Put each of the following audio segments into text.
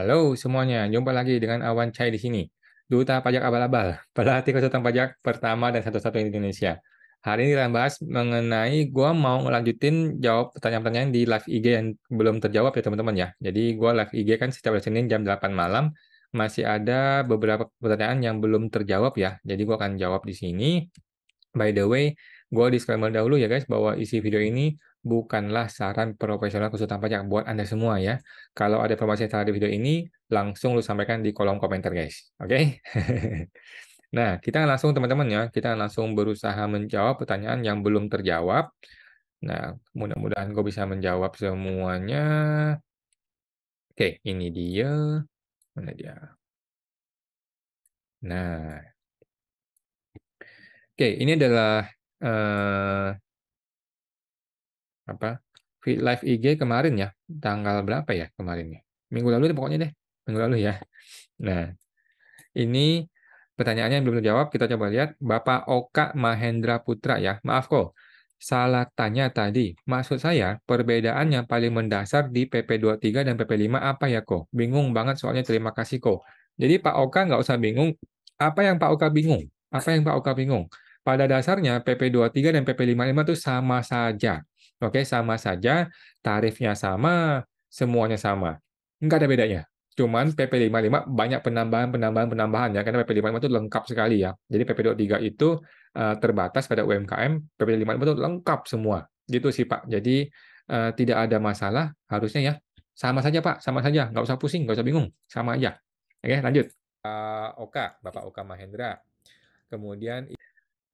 Halo semuanya, jumpa lagi dengan Awan Chai di sini. Duta Pajak Abal-Abal, pelatih konsultan pajak pertama dan satu-satunya di Indonesia. Hari ini kita bahas mengenai gua mau ngelanjutin jawab pertanyaan-pertanyaan di live IG yang belum terjawab ya teman-teman ya. Jadi gua live IG kan setiap hari Senin jam 8 malam. Masih ada beberapa pertanyaan yang belum terjawab ya. Jadi gua akan jawab di sini. By the way, gue disclaimer dahulu ya guys, bahwa isi video ini bukanlah saran profesional konsultan pajak buat Anda semua ya. Kalau ada informasi yang salah di video ini, langsung lu sampaikan di kolom komentar guys. Oke? Nah, kita langsung teman-teman ya, kita langsung berusaha menjawab pertanyaan yang belum terjawab. Nah, mudah-mudahan gue bisa menjawab semuanya. Oke, ini dia. Mana dia? Nah, oke, ini adalah eh, apa live IG kemarin ya, tanggal berapa ya kemarin ya, minggu lalu deh pokoknya deh, minggu lalu ya. Nah, ini pertanyaannya yang belum terjawab, kita coba lihat. Bapak Oka Mahendra Putra ya, maaf kok salah tanya tadi, maksud saya perbedaan yang paling mendasar di PP23 dan PP5 apa ya kok, bingung banget soalnya, terima kasih kok. Jadi Pak Oka nggak usah bingung. Apa yang Pak Oka bingung? Apa yang Pak Oka bingung? Pada dasarnya PP23 dan PP55 itu sama saja. Oke, sama saja, tarifnya sama, semuanya sama. Nggak ada bedanya. Cuman PP55 banyak penambahan ya, karena PP55 itu lengkap sekali ya. Jadi PP23 itu terbatas pada UMKM, PP55 itu lengkap semua. Gitu sih Pak. Jadi tidak ada masalah, harusnya ya. Sama saja Pak, sama saja. Nggak usah pusing, nggak usah bingung. Sama aja. Oke, lanjut. Oka, Bapak Oka Mahendra. Kemudian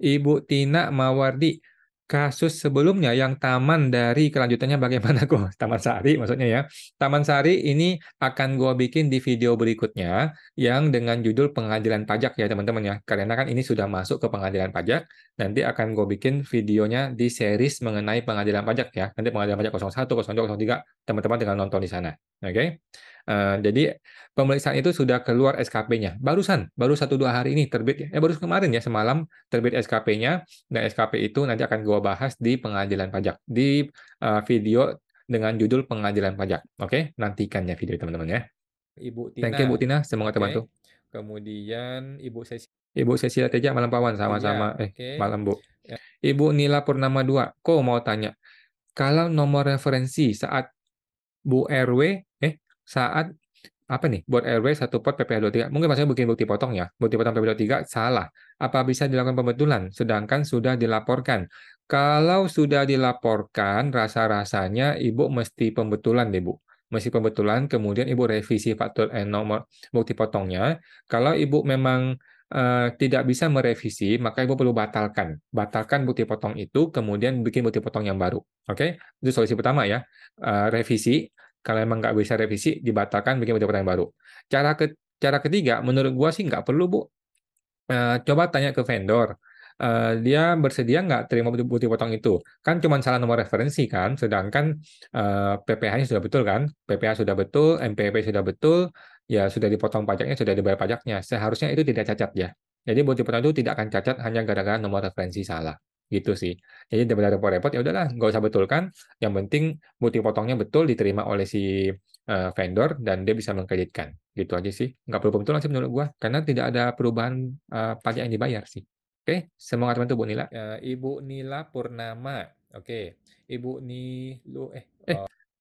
Ibu Tina Mawardi, kasus sebelumnya yang Taman dari kelanjutannya bagaimana kok? Taman Sari maksudnya ya. Taman Sari ini akan gua bikin di video berikutnya yang dengan judul pengadilan pajak ya teman-teman ya. Karena kan ini sudah masuk ke pengadilan pajak, nanti akan gue bikin videonya di series mengenai pengadilan pajak ya. Nanti pengadilan pajak 01, 02, 03, teman-teman tinggal nonton di sana. Oke. Jadi pemeriksaan itu sudah keluar SKP-nya. Baru 1-2 hari ini terbit ya. Baru kemarin ya, semalam terbit SKP-nya, dan SKP itu nanti akan gua bahas di pengadilan pajak, di video dengan judul pengadilan pajak. Oke, nantikan ya video teman-teman ya. Ibu Tina. Thank you Bu Tina, semoga terbantu. Kemudian Ibu Cecilia Teja Malam Pawan, sama-sama. Malam Bu. Ibu Nila Purnama 2, kok mau tanya, kalau nomor referensi saat Bu RW, saat apa nih? Buat RW 1 pot PPh 23. Mungkin maksudnya bikin bukti potong ya. Bukti potong PPh 23 salah. Apa bisa dilakukan pembetulan? Sedangkan sudah dilaporkan. Kalau sudah dilaporkan, rasa-rasanya Ibu mesti pembetulan deh, Bu. Mesti pembetulan, kemudian Ibu revisi faktur nomor bukti potongnya. Kalau Ibu memang tidak bisa merevisi, maka Ibu perlu batalkan. Batalkan bukti potong itu, kemudian bikin bukti potong yang baru. Oke? Itu solusi pertama ya. Revisi, kalau emang nggak bisa revisi, dibatalkan, bikin bukti potong yang baru. Cara ketiga, menurut gua sih nggak perlu, Bu. Coba tanya ke vendor. Dia bersedia nggak terima bukti potong itu? Kan cuma salah nomor referensi kan, sedangkan PPh-nya sudah betul kan? PPh sudah betul, MPP sudah betul, ya sudah dipotong pajaknya, sudah dibayar pajaknya. Seharusnya itu tidak cacat ya. Jadi bukti potong itu tidak akan cacat hanya gara-gara nomor referensi salah. Gitu sih. Jadi daripada repot-repot, ya udahlah, nggak usah betulkan. Yang penting bukti potongnya betul diterima oleh si vendor dan dia bisa mengkreditkan. Gitu aja sih. Nggak perlu pembetulan sih menurut gua, karena tidak ada perubahan pajak yang dibayar sih. Oke, semangat bantu Bu Nila. Ibu Nila Purnama. Oke, Ibu Nilu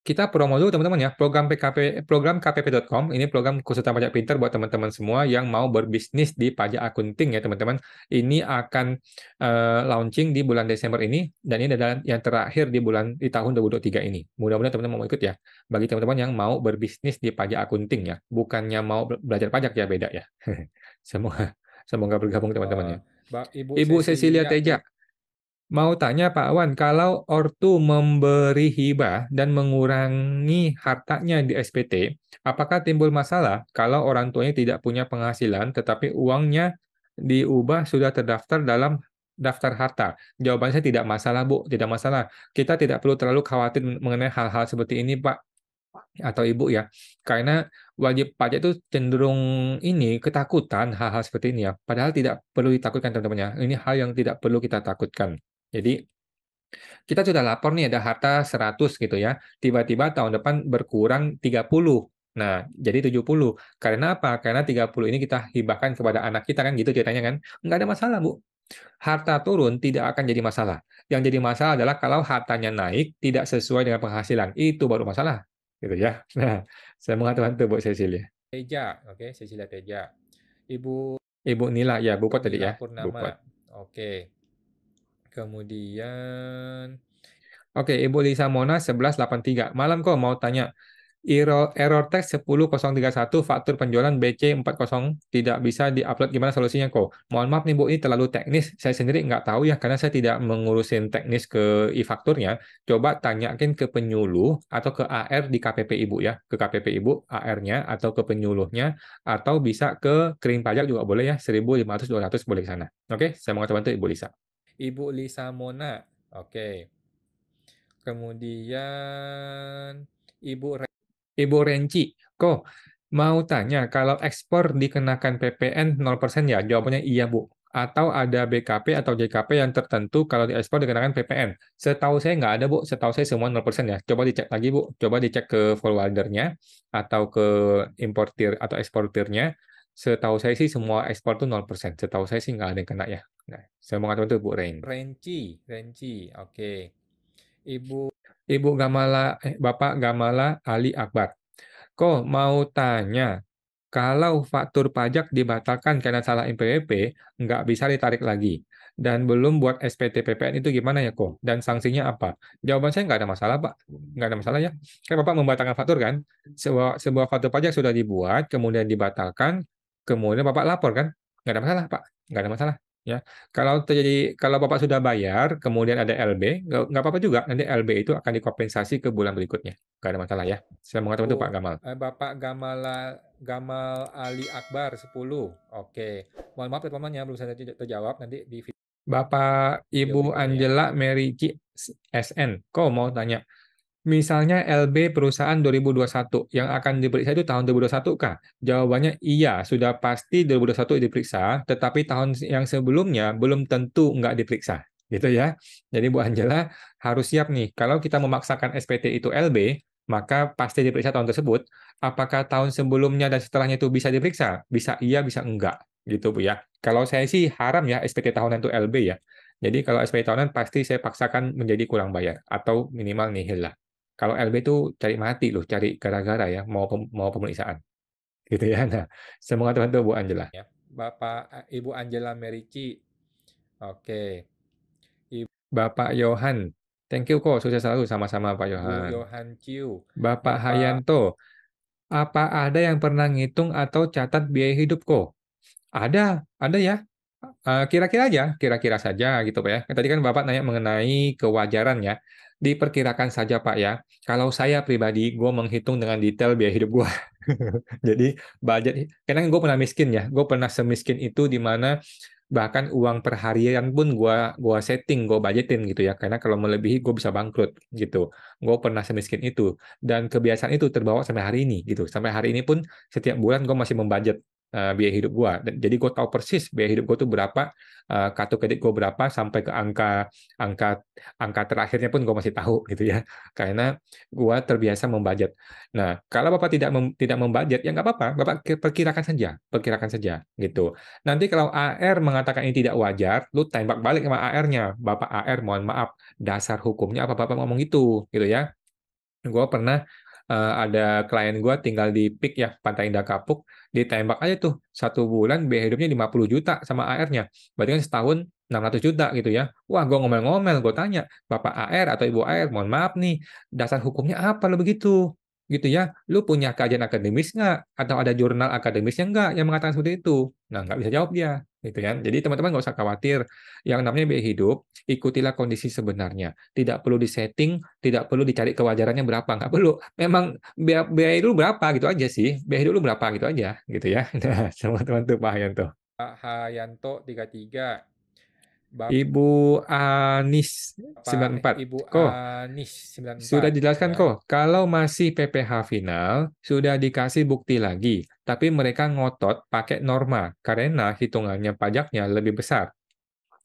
kita promo dulu teman-teman ya, program PKP, program kpp.com, ini program konsultan pajak pintar buat teman-teman semua yang mau berbisnis di pajak akunting ya teman-teman. Ini akan launching di bulan Desember ini, dan ini adalah yang terakhir di tahun 2023 ini. Mudah-mudahan teman-teman mau ikut ya. Bagi teman-teman yang mau berbisnis di pajak akunting ya, bukannya mau belajar pajak ya, beda ya. Semoga bergabung teman-teman ya. Ibu Cecilia Teja, mau tanya Pak Wan, kalau ortu memberi hibah dan mengurangi hartanya di SPT, apakah timbul masalah kalau orang tuanya tidak punya penghasilan tetapi uangnya diubah sudah terdaftar dalam daftar harta? Jawabannya saya tidak masalah, Bu, tidak masalah. Kita tidak perlu terlalu khawatir mengenai hal-hal seperti ini, Pak atau Ibu ya. Karena wajib pajak itu cenderung ini ketakutan hal-hal seperti ini ya. Padahal tidak perlu ditakutkan teman-teman ya. Ini hal yang tidak perlu kita takutkan. Jadi kita sudah lapor nih ada harta 100 gitu ya. Tiba-tiba tahun depan berkurang 30. Nah, jadi 70. Karena apa? Karena 30 ini kita hibahkan kepada anak kita kan gitu ceritanya kan. Nggak ada masalah, Bu. Harta turun tidak akan jadi masalah. Yang jadi masalah adalah kalau hartanya naik tidak sesuai dengan penghasilan. Itu baru masalah. Gitu ya. Nah, saya bantu Bu Cecilia. Teja, oke, Cecilia Teja. Ibu Ibu Nila, ya, Bu Pot tadi Nila ya. Bu Pot. Purnama. Oke. Kemudian Oke, Ibu Lisa Mona 1183. Malam kok mau tanya. Error text 10031 faktur penjualan BC40 tidak bisa diupload, gimana solusinya kok? Mohon maaf nih Bu, ini terlalu teknis. Saya sendiri nggak tahu ya, karena saya tidak mengurusin teknis ke e-fakturnya. Coba tanyakin ke penyuluh atau ke AR di KPP Ibu ya. Ke KPP Ibu, AR-nya atau ke penyuluhnya, atau bisa ke kering pajak juga boleh ya, 1.500, 200 boleh ke sana. Oke, saya mau bantu Ibu Lisa. Ibu Lisa Mona. Oke. Kemudian Ibu Ibu Renci, kok mau tanya kalau ekspor dikenakan PPN 0% ya? Jawabannya iya, Bu. Atau ada BKP atau JKP yang tertentu kalau diekspor dikenakan PPN? Setahu saya nggak ada, Bu. Setahu saya semua 0% ya. Coba dicek lagi, Bu. Coba dicek ke forwardernya atau ke importir atau eksportirnya. Setahu saya sih semua ekspor tuh 0%. Setahu saya sih nggak ada yang kena ya. Nah, saya mau ngatakan itu, Bu Rain. Renci. Oke. Ibu Ibu Gamala, Bapak Gamala Ali Akbar. Kok mau tanya, kalau faktur pajak dibatalkan karena salah NPWP, nggak bisa ditarik lagi. Dan belum buat SPT PPN itu gimana ya kok? Dan sanksinya apa? Jawaban saya nggak ada masalah, Pak. Nggak ada masalah ya. Kan Bapak membatalkan faktur kan? Sebuah faktur pajak sudah dibuat, kemudian dibatalkan, kemudian Bapak lapor kan? Nggak ada masalah, Pak. Nggak ada masalah. Ya, kalau Bapak sudah bayar, kemudian ada LB, nggak apa-apa juga. Nanti LB itu akan dikompensasi ke bulan berikutnya. Nggak ada masalah ya. Saya mengatakan itu Pak Gamal. Bapak Gamal Ali Akbar 10. Oke. Mohon maaf teman-teman ya belum saya terjawab nanti di Bapak video Ibu berikutnya ya. Angela Mary G. SN, kok mau tanya, misalnya LB perusahaan 2021 yang akan diperiksa itu tahun 2021 kah? Jawabannya iya, sudah pasti 2021 diperiksa, tetapi tahun yang sebelumnya belum tentu nggak diperiksa. Gitu ya. Jadi Bu Angela harus siap nih, kalau kita memaksakan SPT itu LB, maka pasti diperiksa tahun tersebut. Apakah tahun sebelumnya dan setelahnya itu bisa diperiksa? Bisa iya, bisa enggak. Gitu Bu ya. Kalau saya sih haram ya SPT tahunan itu LB ya. Jadi kalau SPT tahunan pasti saya paksakan menjadi kurang bayar atau minimal nihil lah. Kalau LB itu cari mati loh, cari gara-gara ya, mau pemeriksaan. Gitu ya. Nah, semoga bantu Bu Angela. Ya. Ibu Angela Merici. Oke. Bapak Yohan, thank you kok, sukses selalu sama-sama Pak Ibu Yohan. Yohan Chiu. Bapak Bapak Hayanto, apa ada yang pernah ngitung atau catat biaya hidup kok? Ada ya. Kira-kira aja, kira-kira saja gitu Pak ya. Tadi kan Bapak nanya mengenai kewajaran ya. Diperkirakan saja Pak ya. Kalau saya pribadi, gue menghitung dengan detail biaya hidup gue. Jadi budget, karena gue pernah miskin ya. Gue pernah semiskin itu di mana bahkan uang per harian pun gua setting, gue budgetin gitu ya. Karena kalau melebihi gue bisa bangkrut gitu. Gue pernah semiskin itu dan kebiasaan itu terbawa sampai hari ini gitu. Sampai hari ini pun setiap bulan gue masih membudget biaya hidup gue. Jadi gue tahu persis biaya hidup gue tuh berapa, kartu kredit gue berapa sampai ke angka angka angka terakhirnya pun gue masih tahu gitu ya. Karena gue terbiasa membudget. Nah, kalau Bapak tidak membudget, ya nggak apa-apa. Bapak perkirakan saja gitu. Nanti kalau AR mengatakan ini tidak wajar, lu tembak balik sama AR-nya. Bapak AR, mohon maaf, dasar hukumnya apa Bapak ngomong gitu ya. Gue pernah ada klien gue tinggal di PIK ya, Pantai Indah Kapuk, ditembak aja tuh 1 bulan biaya hidupnya 50 juta sama AR-nya. Berarti kan setahun 600 juta gitu ya. Wah, gue ngomel-ngomel, gue tanya, Bapak AR atau Ibu AR, mohon maaf nih, dasar hukumnya apa lo begitu? Gitu ya, lu punya kajian akademis nggak? Atau ada jurnal akademisnya nggak yang mengatakan seperti itu? Nah, nggak bisa jawab dia. Gitu kan. Jadi teman-teman nggak usah khawatir. Yang namanya biaya hidup, ikutilah kondisi sebenarnya. Tidak perlu disetting, tidak perlu dicari kewajarannya berapa, nggak perlu. Memang biaya dulu berapa gitu aja sih. Biaya dulu berapa gitu aja, gitu ya. Nah, sama teman-teman Pak Hayanto. Hayanto 33. Ibu Anis Bapak 94. Ibu Kok Anis 94 sudah dijelaskan ya. kok, kalau masih PPh final, sudah dikasih bukti lagi, tapi mereka ngotot pakai norma karena hitungannya pajaknya lebih besar.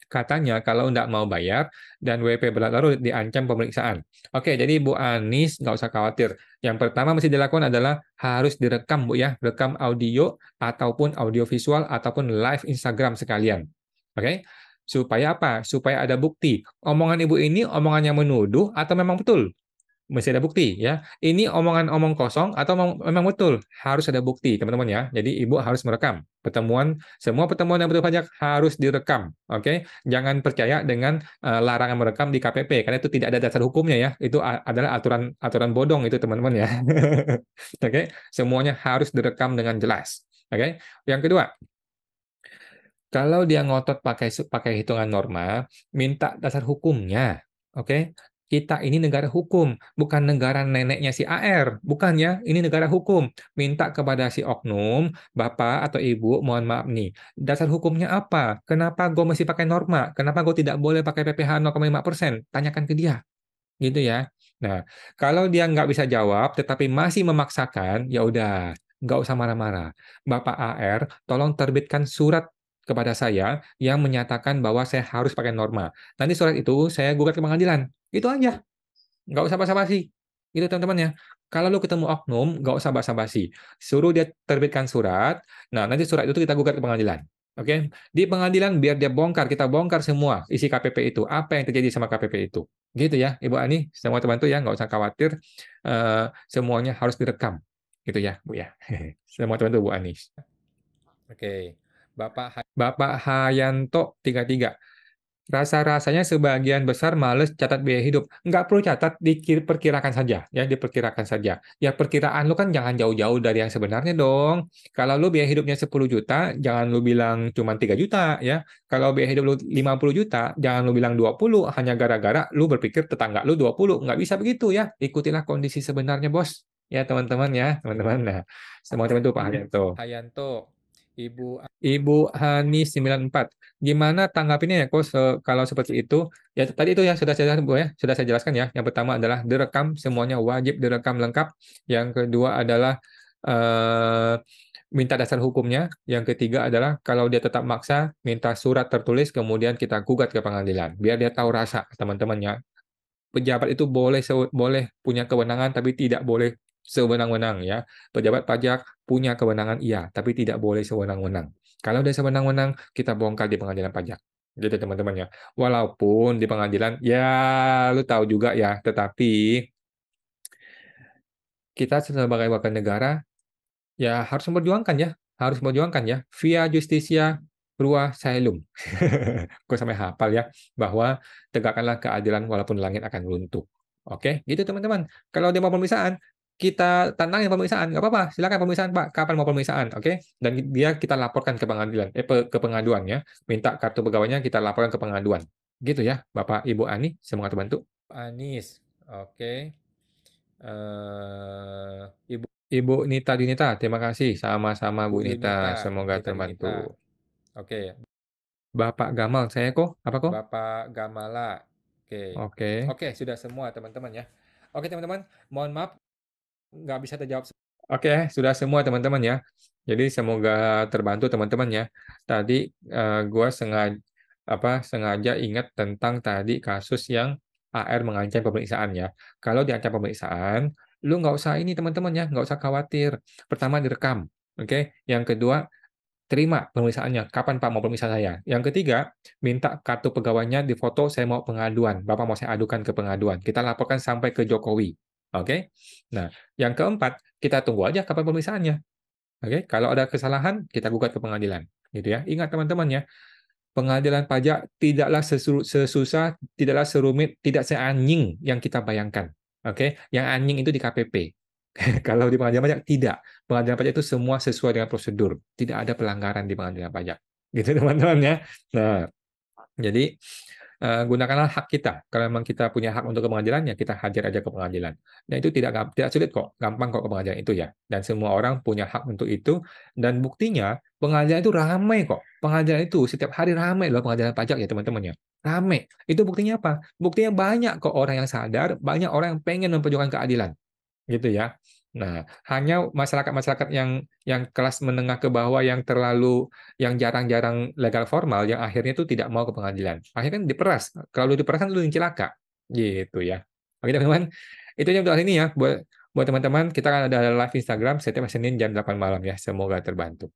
Katanya kalau nggak mau bayar dan WP berlarut-larut diancam pemeriksaan. Oke, jadi Bu Anis nggak usah khawatir. Yang pertama mesti dilakukan adalah harus direkam, Bu ya. Rekam audio ataupun audio visual ataupun live Instagram sekalian. Oke? Supaya apa? Supaya ada bukti. Omongan Ibu ini omongan yang menuduh atau memang betul? Mesti ada bukti ya. Ini omongan omong kosong atau memang betul? Harus ada bukti, teman-teman ya. Jadi Ibu harus merekam. Semua pertemuan yang berwajib pajak harus direkam. Oke? Jangan percaya dengan larangan merekam di KPP karena itu tidak ada dasar hukumnya ya. Itu adalah aturan aturan bodong itu, teman-teman ya. Oke? Semuanya harus direkam dengan jelas. Oke? Yang kedua, kalau dia ngotot pakai pakai hitungan norma, minta dasar hukumnya. Oke? Kita ini negara hukum, bukan negara neneknya si AR. Bukan ya, ini negara hukum. Minta kepada si oknum, Bapak atau Ibu, mohon maaf nih. Dasar hukumnya apa? Kenapa gue mesti pakai norma? Kenapa gue tidak boleh pakai PPh 0,5%? Tanyakan ke dia. Gitu ya. Nah, kalau dia nggak bisa jawab, tetapi masih memaksakan, ya udah, nggak usah marah-marah. Bapak AR, tolong terbitkan surat kepada saya yang menyatakan bahwa saya harus pakai norma. Nanti surat itu saya gugat ke pengadilan. Itu aja. Nggak usah basa-basi. Itu teman-teman ya. Kalau lu ketemu oknum, nggak usah basa-basi. Suruh dia terbitkan surat. Nah, nanti surat itu kita gugat ke pengadilan. Oke? Di pengadilan biar dia bongkar, kita bongkar semua isi KPP itu. Apa yang terjadi sama KPP itu. Gitu ya, Ibu Ani. Semua terbantu ya, nggak usah khawatir. Semuanya harus direkam. Gitu ya, Bu ya. Semua terbantu, Bu Ani. Oke. Bapak Bapak Hayanto 33. Rasa-rasanya sebagian besar males catat biaya hidup. Nggak perlu catat, diperkirakan saja. Ya, diperkirakan saja. Ya, perkiraan lu kan jangan jauh-jauh dari yang sebenarnya dong. Kalau lu biaya hidupnya 10 juta, jangan lu bilang cuma 3 juta. Ya, kalau biaya hidup lu 50 juta, jangan lu bilang 20, hanya gara-gara lu berpikir tetangga lu 20. Nggak bisa begitu ya. Ikutilah kondisi sebenarnya, bos. Ya, teman-teman ya. Teman-teman. Nah, semua teman itu Pak Haryanto. Hayanto, Ibu Ibu Hani 94. Gimana tanggapinnya ya, Kos, kalau seperti itu? Ya, tadi itu ya sudah saya Bu ya, sudah saya jelaskan ya. Yang pertama adalah direkam, semuanya wajib direkam lengkap. Yang kedua adalah eh, minta dasar hukumnya. Yang ketiga adalah kalau dia tetap maksa, minta surat tertulis, kemudian kita gugat ke pengadilan. Biar dia tahu rasa, teman-temannya. Pejabat itu boleh punya kewenangan, tapi tidak boleh sewenang-wenang ya. Pejabat pajak punya kewenangan iya, tapi tidak boleh sewenang-wenang. Kalau udah sewenang-wenang, kita bongkar di pengadilan pajak. Gitu teman-teman ya. Walaupun di pengadilan, ya lu tahu juga ya, tetapi kita sebagai warga negara, ya harus memperjuangkan ya. Harus memperjuangkan ya. Via Justitia Rua Caelum. Gue sampai hafal ya. Bahwa tegakkanlah keadilan walaupun langit akan runtuh. Oke, gitu teman-teman. Kalau dia mau pemeriksaan, kita tantangin pemeriksaan. Nggak apa-apa, silakan pemeriksaan Pak. Kapan mau pemeriksaan? Oke, dan dia kita laporkan ke pengadilan, ke pengaduan ya. Minta kartu pegawainya kita laporkan ke pengaduan. Gitu ya, Bapak Ibu Ani, semoga terbantu. Anis. Oke. Ibu Ibu Nita Dinita, terima kasih. Sama-sama Bu Nita, Yunita, semoga Nita terbantu. Yunita. Oke. Bapak Gamal, saya kok? Apa kok? Bapak Gamala. Oke. Oke. Oke, sudah semua teman-teman ya. Oke teman-teman, mohon maaf nggak bisa terjawab. Oke, sudah semua teman-teman ya. Jadi semoga terbantu teman-teman ya. Tadi gua sengaja ingat tentang tadi kasus yang AR mengancam pemeriksaan ya. Kalau diancam pemeriksaan, lu nggak usah ini teman-teman ya, nggak usah khawatir. Pertama direkam, oke. Yang kedua terima pemeriksaannya. Kapan Pak mau periksa saya? Yang ketiga, minta kartu pegawainya difoto, saya mau pengaduan. Bapak mau saya adukan ke pengaduan. Kita laporkan sampai ke Jokowi. Oke? Nah, yang keempat, kita tunggu aja kapan pemeriksaannya. Oke? Kalau ada kesalahan, kita gugat ke pengadilan. Gitu ya. Ingat teman-teman ya, pengadilan pajak tidaklah sesusah, tidaklah serumit, tidak seanjing yang kita bayangkan. Oke? Yang anjing itu di KPP. Kalau di pengadilan pajak tidak. Pengadilan pajak itu semua sesuai dengan prosedur. Tidak ada pelanggaran di pengadilan pajak. Gitu teman-teman ya. Nah, jadi gunakanlah hak kita. Kalau memang kita punya hak untuk ke pengadilan, ya kita hajar aja ke pengadilan. Nah itu tidak sulit kok, gampang kok ke pengadilan itu ya. Dan semua orang punya hak untuk itu. Dan buktinya pengadilan itu ramai kok. Pengadilan itu setiap hari ramai loh pengadilan pajak ya teman-teman ya. Ramai. Itu buktinya apa? Buktinya banyak kok orang yang sadar, banyak orang yang pengen memperjuangkan keadilan gitu ya. Nah, hanya masyarakat-masyarakat yang kelas menengah ke bawah yang jarang-jarang legal formal yang akhirnya itu tidak mau ke pengadilan. Akhirnya kan diperas. Kalau diperas kan lu yang celaka. Gitu ya. Oke, teman-teman. Itu aja untuk hari ini ya. Buat teman-teman, kita akan ada live Instagram setiap Senin jam 8 malam ya. Semoga terbantu.